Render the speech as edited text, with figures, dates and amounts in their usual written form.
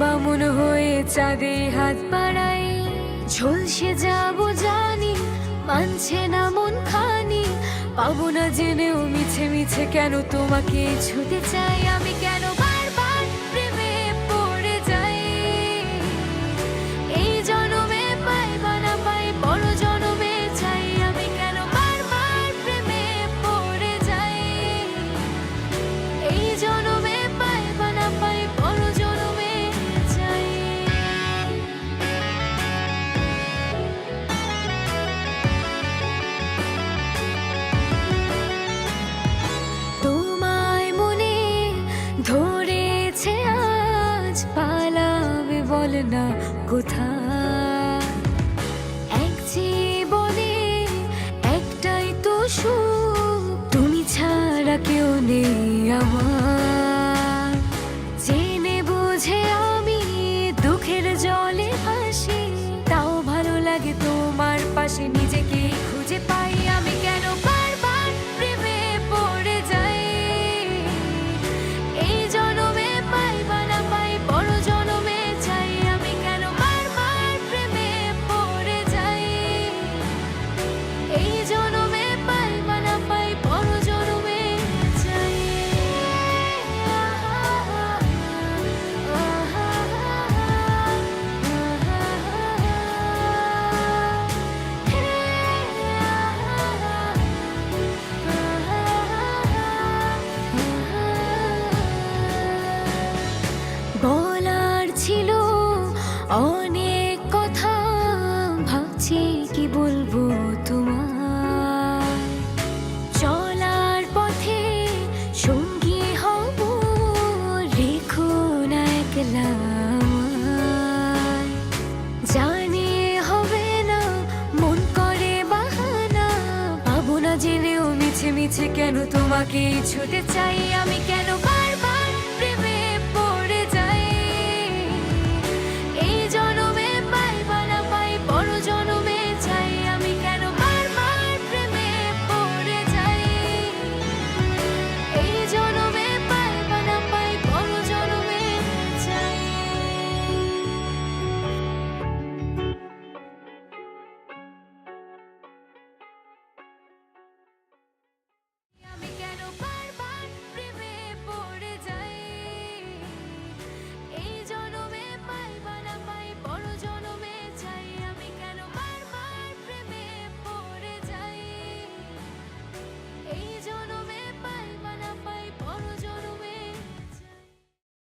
বামুন হয়ে চাঁদে হাত বাড়াই, ঝলসে যাবো জানি, মানছে না মন খানি। পাবো না জেনেও মিছে মিছে কেন তোমাকে ছুতে চাই, আমি কেন বারবার প্রেমে পড়ে যাই। এই জনমে পাই বা না পাই, বড় জনমে চাই, আমি কেন বারবার প্রেমে পড়ে যাই। এই জনমে পাই বা না পাই, বড় জনমে চাই। তোমায় মনে ধরেছে আজ, পালাবে বল না কোথায়। এক জীবনে একটাই তো সুখ, তুমি ছাড়া কেউ নেই আমার। জেনে বুঝে আমি দুঃখের জলে ভাসি, তাও ভালো লাগে তোমার পাশে নিজেকে খুঁজে পাই। আমি কেন বারবার প্রেমে পড়ে যাই। এই জনমে পাই বা না পাই, বড় জনমে চাই, আমি কেন বারবার প্রেমে পড়ে যাই। এই জনমে পাই বা না পাই, বড় জনমে চাই। বলার ছিল অনেক কথা, ভাবছি কি বলবো তোমার। চলার পথে সঙ্গী হব, রেখো না একলা আমায়। জানি হবে না, মন করে বাহানা, পাবো না জেনেও মিছে মিছে কেন তোমাকে ছুতে চাই, আমি কেন